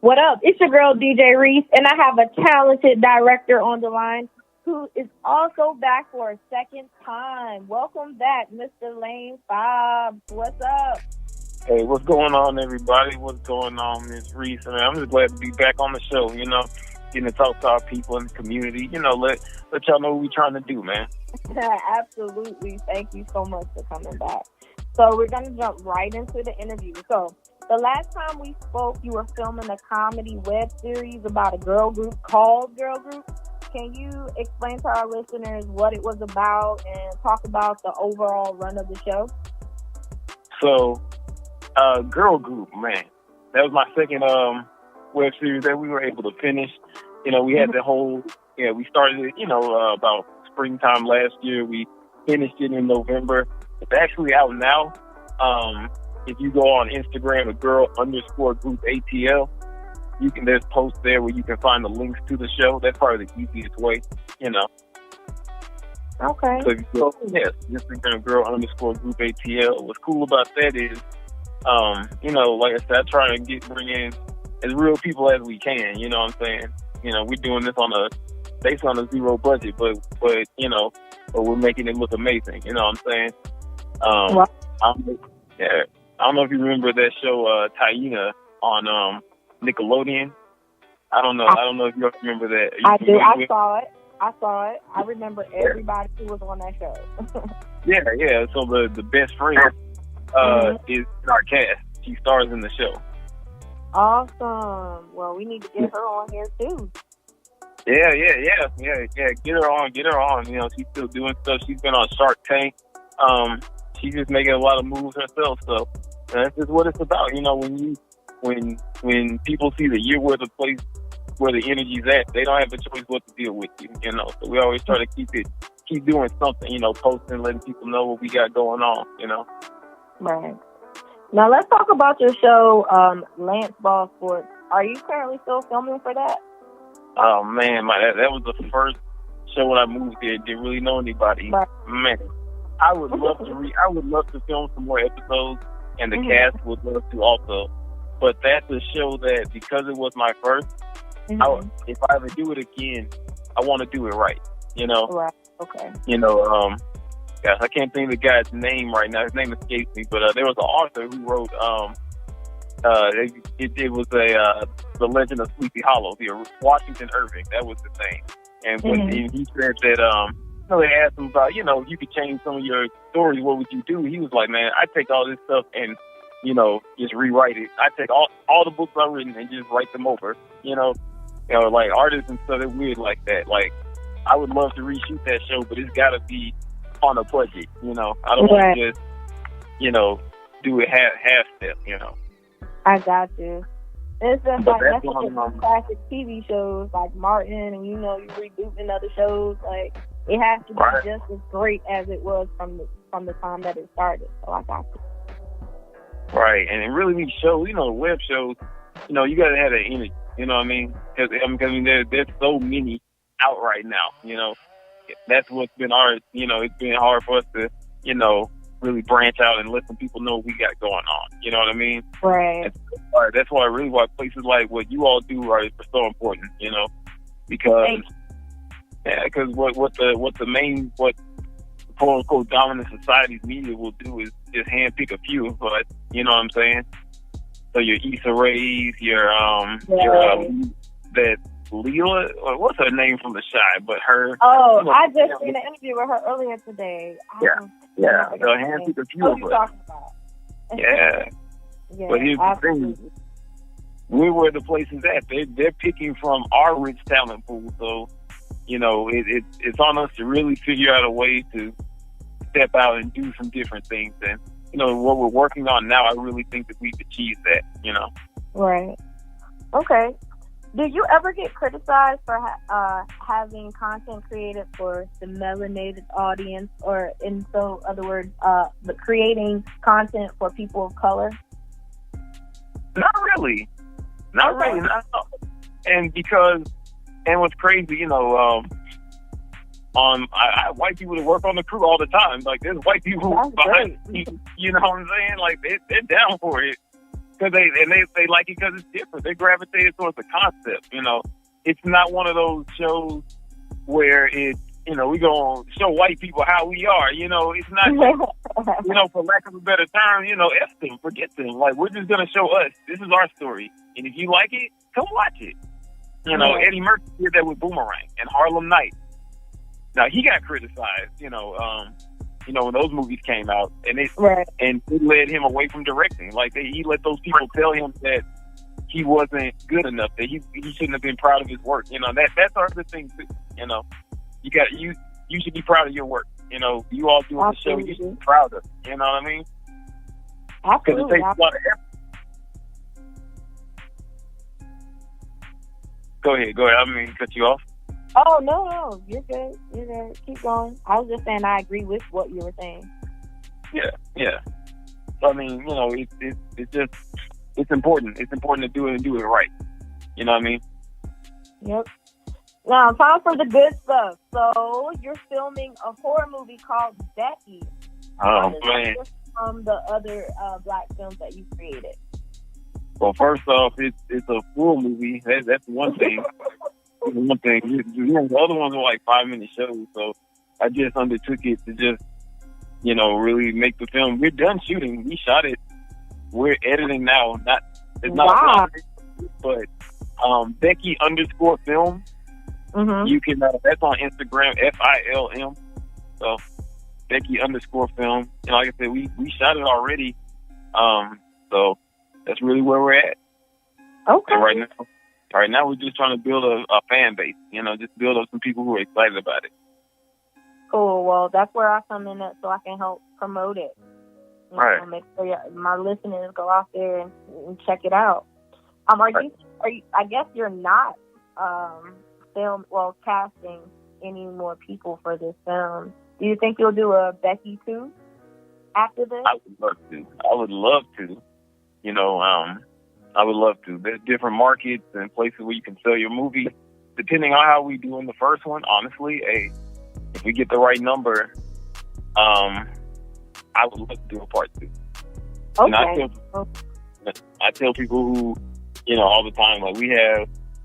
What up? It's your girl DJ Reese, and I have a talented director on the line who is also back for a second time. Welcome back, Mr. Lane Fobbs. What's up? Hey, what's going on, everybody? What's going on, Miss Reese? I mean, I'm just glad to be back on the show, getting to talk to our people in the community, let y'all know what we're trying to do, man. Absolutely. Thank you so much for coming back. So we're going to jump right into the interview. So the last time we spoke, you were filming a comedy web series about a girl group called Girl Group. Can you explain to our listeners what it was about and talk about the overall run of the show? So, Girl Group, man, that was my second web series that we were able to finish. We had the whole, we started it, about springtime last year. We finished it in November. It's actually out now. If you go on Instagram, girl_group ATL, there's posts there where you can find the links to the show. That's probably the easiest way, Okay. So if you go, Instagram, girl_group ATL. What's cool about that is, like I said, I try to bring in as real people as we can, you know what I'm saying? We're doing this based on a zero budget, but we're making it look amazing, you know what I'm saying? I don't know if you remember that show, Taina, on Nickelodeon. I don't know if you remember that. I do. I saw it. I remember everybody who was on that show. Yeah. So the best friend is in our cast. She stars in the show. Awesome. Well, we need to get her on here too. Yeah. Get her on. She's still doing stuff. She's been on Shark Tank. She's just making a lot of moves herself. So that's just what it's about. When people see that you're where the place where the energy's at, they don't have a choice what to deal with you. So we always try to keep doing something. Posting, letting people know what we got going on. Right. Now let's talk about your show, Lance Bosworth. Are you currently still filming for that? Oh man, that was the first show when I moved here. Didn't really know anybody. Right. Man, I would love to film some more episodes, and the cast would love to also. But that's a show that, because it was my first, if I ever do it again, I want to do it right. Right. Okay. Gosh, I can't think of the guy's name right now. His name escapes me. But there was an author who wrote, it was The Legend of Sleepy Hollow. Washington Irving. That was his name. And when he said that, they asked him about, if you could change some of your stories, what would you do? He was like, man, I take all this stuff and, just rewrite it. I take all the books I've written and just write them over. Like artists and stuff, they're weird like that. Like, I would love to reshoot that show, but it's got to be on a budget. I don't want to just, do it half step. I got you. It's just like that's what classic TV shows like Martin, and you rebooting other shows. Like, it has to be just as great as it was from the time that it started. So I got you. Right, and really these shows, web shows, you got to have that energy. You know what I mean? Because there's so many out right now. That's what's been hard. It's been hard for us to, really branch out and let some people know what we got going on. You know what I mean? Right. That's why places like what you all do are so important. Because what quote unquote dominant society's media will do is just handpick a few. But you know what I'm saying? So your Issa Rae's, that Leela, or what's her name from The Shy? But her. Oh, I just seen an interview with her earlier today. Yeah. So handpick a few of us. Yeah. But here's the thing: we're where the place is at. They're picking from our rich talent pool. So it's on us to really figure out a way to step out and do some different things. And what we're working on now, I really think that we've achieved that. Right. Okay. Did you ever get criticized for having content created for the melanated audience, or in other words, creating content for people of color? Not really. Not really. And what's crazy, white people that work on the crew all the time. Like, there's white people behind me. You know what I'm saying? Like, they're down for it. because they like it because it's different. They gravitated towards the concept. You know, it's not one of those shows where it's, you know, we gonna show white people how we are. You know, it's not, you know, for lack of a better term, you know, F them, forget them. Like, we're just gonna show us. This is our story, and if you like it, come watch it. You know, Eddie Murphy did that with Boomerang and Harlem Nights. Now, he got criticized, you know, when those movies came out, and it led him away from directing. Like, he let those people tell him that he wasn't good enough, that he shouldn't have been proud of his work. You know, that's our good thing too. You know, you should be proud of your work. You know, you all doing the show, you should be proud of it. You know what I mean? Because it takes a lot of effort. Go ahead. I mean, cut you off. Oh, no. You're good. Keep going. I was just saying I agree with what you were saying. Yeah. So, I mean, you know, it's important. It's important to do it and do it right. You know what I mean? Yep. Now, time for the good stuff. So, you're filming a horror movie called Becky. Oh, man. From the other black films that you created. Well, first off, it's a full movie. That's one thing. One thing. The other ones were like 5-minute shows, so I just undertook it to just, you know, really make the film. We're done shooting. We shot it. We're editing now. It's not a lot, but Becky_film. Mm-hmm. You can. That's on Instagram. FILM. So Becky_film. And like I said, we shot it already. So that's really where we're at. Okay. And right now we're just trying to build a fan base. You know, just build up some people who are excited about it. Cool. Well, that's where I come in at, so I can help promote it. Right. Make sure my listeners go out there and check it out. Are you? I guess you're not casting any more people for this film. Do you think you'll do a Becky 2 after this? I would love to. You know, I would love to. There's different markets and places where you can sell your movie. Depending on how we do in the first one, honestly, if we get the right number, I would love to do a part 2. Okay. And I tell people who, you know, all the time, like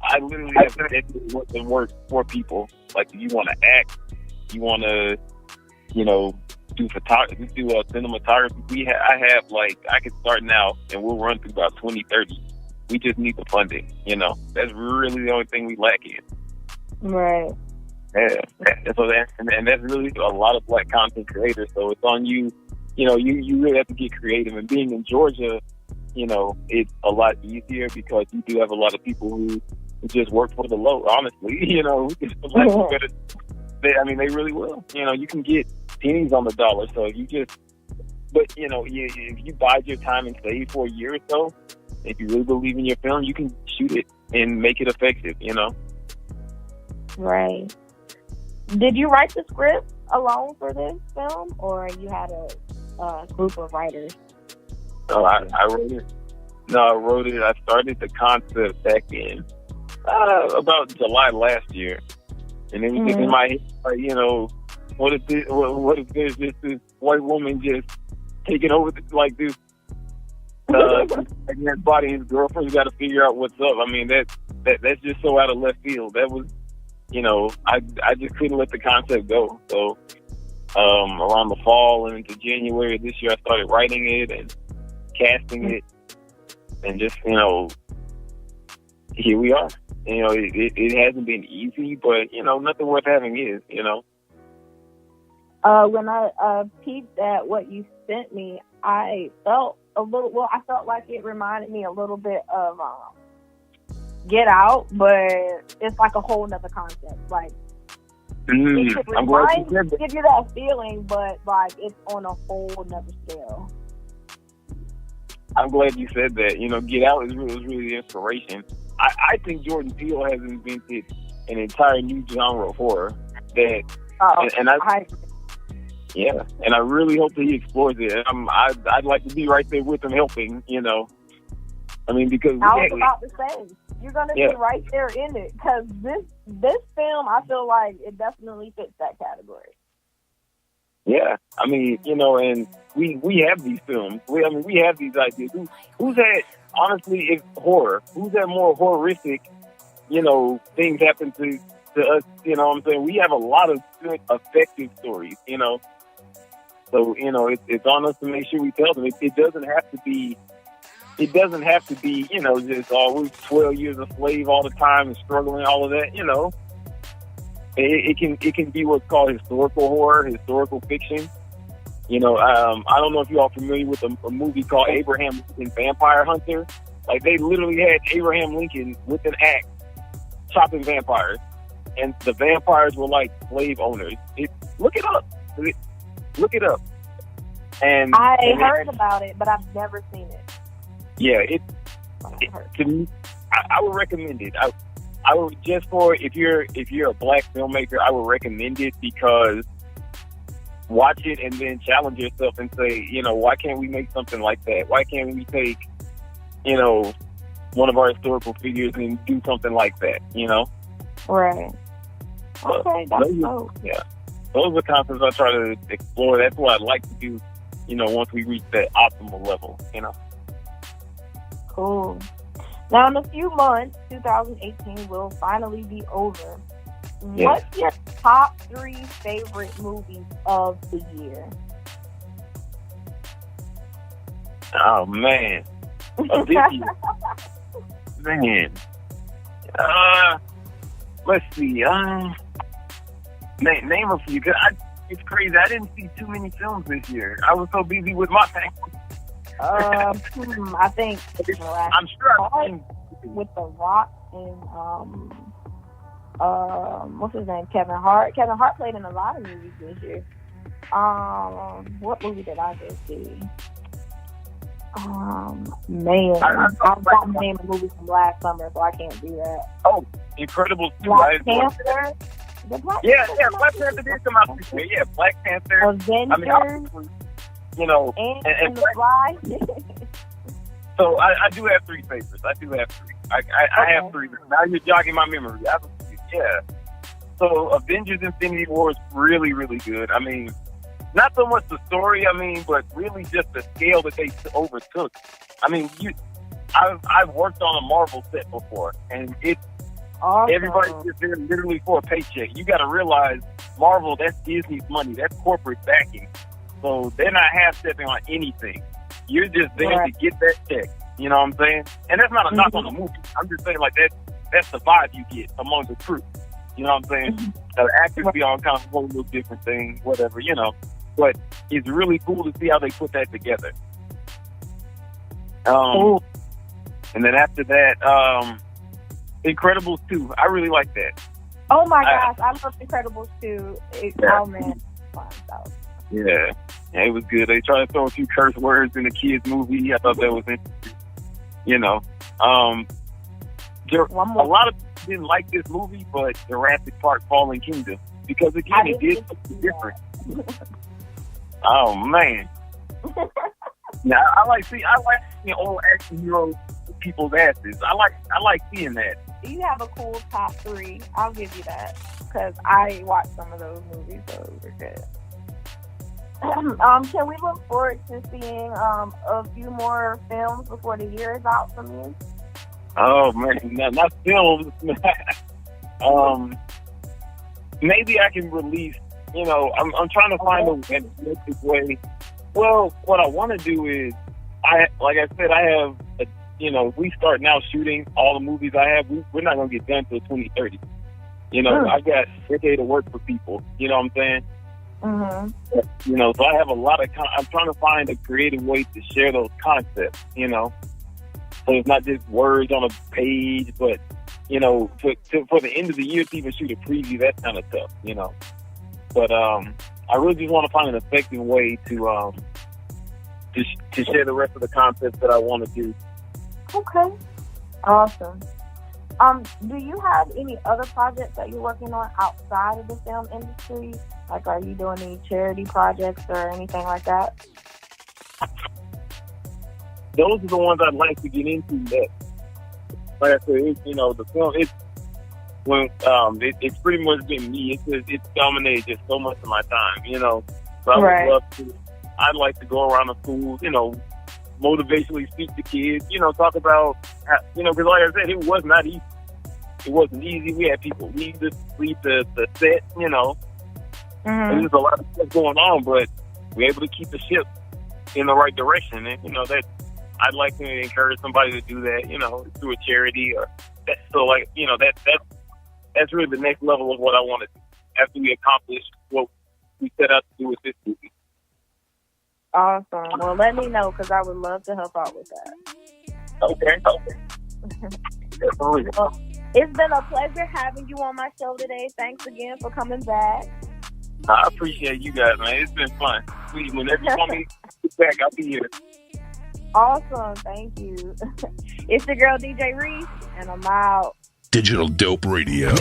I literally have a decade worth of work for people. Like, if you want to act, you want to, you know, do photography, do cinematography. I can start now and we'll run through about 2030. We just need the funding, you know. That's really the only thing we lack in. Right. Yeah. And that's really a lot of black content creators. So it's on you. You know, you really have to get creative. And being in Georgia, you know, it's a lot easier because you do have a lot of people who just work for the low, honestly. You know, they really will. You know, you can get pennies on the dollar. So if you you know, if you bide your time and save for a year or so, if you really believe in your film, you can shoot it and make it effective, you know? Right. Did you write the script alone for this film, or you had a group of writers? No, I wrote it. No, I wrote it. I started the concept back in about July last year. And it was just in my head, like, you know, what if there's just this white woman just taking over like this his body, and his girlfriend's got to figure out what's up. I mean, that's just so out of left field. That was, you know, I just couldn't let the concept go. So around the fall and into January of this year, I started writing it and casting it, and just, you know, here we are. You know, it hasn't been easy, but, you know, nothing worth having is, you know. When I peeped at what you sent me, I felt like it reminded me a little bit of Get Out, but it's like a whole nother concept. Like, it could give you that feeling, but like it's on a whole nother scale. I'm glad you said that. You know, Get Out was really the inspiration. I think Jordan Peele has invented an entire new genre of horror that, and I really hope that he explores it. I'd like to be right there with him helping, you know. I mean, because I was about to say, you're going to be right there in it, because this film, I feel like it definitely fits that category. Yeah, I mean, and we have these films. We have these ideas. Who's had, honestly, it's horror. Who's had more horrific, things happen to us? You know what I'm saying? We have a lot of good, effective stories. So it's on us to make sure we tell them. It doesn't have to be. It doesn't have to be, just always 12 years a slave all the time and struggling, all of that. It can be what's called historical horror, historical fiction. I don't know if you all familiar with a movie called Abraham Lincoln Vampire Hunter. Like, they literally had Abraham Lincoln with an axe chopping vampires, and the vampires were like slave owners. Look it up. Look it up. And I heard about it, but I've never seen it. Yeah, to me, I would recommend it. I would, just for if you're a black filmmaker, I would recommend it, because watch it and then challenge yourself and say, why can't we make something like that? Why can't we take, one of our historical figures and do something like that? Right. Okay, that's dope. Yeah, those are concepts I try to explore. That's what I'd like to do. Once we reach that optimal level. Cool. Now, in a few months, 2018 will finally be over. Yes. What's your top 3 favorite movies of the year? Oh, man. Of this year. Man. Let's see. Name a few. It's crazy. I didn't see too many films this year. I was so busy with my family. I think I'm sure I've seen with The Rock and what's his name, Kevin Hart. Kevin Hart played in a lot of movies this year. What movie did I just see? Man, I forgot the name of the movie from last summer, so I can't do that. Oh, Incredibles 2. Black Panther. Black Panther did come out this year. Yeah, Black Panther. Avengers. And The Fly. So I do have 3 favorites. I have 3. Now you're jogging my memory. Yeah. So Avengers Infinity War is really, really good. I mean, not so much the story, but really just the scale that they overtook. I mean, I've worked on a Marvel set before, and it's awesome. Everybody's just there literally for a paycheck. You got to realize, Marvel, that's Disney's money. That's corporate backing. So they're not half-stepping on anything. You're just there to get that check. You know what I'm saying? And that's not a knock on the movie. I'm just saying, like, that's the vibe you get among the crew. You know what I'm saying? The actors be on kind of a whole little different thing, whatever, But it's really cool to see how they put that together. And then after that, Incredibles 2. I really like that. Oh my gosh, I love Incredibles 2. Oh man. Yeah, it was good. They tried to throw a few curse words in the kids' movie. I thought that was interesting. A lot of people didn't like this movie, but Jurassic Park: Fallen Kingdom, because again, it did something different. Oh man. Now I like seeing old action heroes kick people's asses. I like seeing that. You have a cool top 3. I'll give you that, because I watched some of those movies, so they're good. Can we look forward to seeing a few more films before the year is out from you? Oh man, not films. Maybe I can release. I'm trying to find a realistic way. Well, what I want to do is, like I said, I have if we start now shooting all the movies I have, we're not gonna get done till 2030. I got a decade of work for people. You know what I'm saying? Mm-hmm. So I have a lot of. I'm trying to find a creative way to share those concepts. So it's not just words on a page, but for the end of the year to even shoot a preview, that's kind of tough. But I really just want to find an effective way to share the rest of the concepts that I want to do. Okay, awesome. Do you have any other projects that you're working on outside of the film industry? Like, are you doing any charity projects or anything like that? Those are the ones I'd like to get into next. Like I said, the film, it's pretty much been me. It's dominated just so much of my time, So I Right. would love to. I'd like to go around the schools, motivationally speak to kids, talk about, because like I said, it was not easy. It wasn't easy. We had people leave the set, Mm-hmm. There's a lot of stuff going on, but we're able to keep the ship in the right direction. And, that I'd like to encourage somebody to do that, through a charity or that. So, like, that's really the next level of what I want to do after we accomplish what we set out to do with this movie. Awesome. Well, let me know because I would love to help out with that. Okay. Definitely. Well, it's been a pleasure having you on my show today. Thanks again for coming back. I appreciate you guys, man. It's been fun. Please, whenever you want me to get back, I'll be here. Awesome. Thank you. It's your girl, DJ Reese, and I'm out. Digital Dope Radio.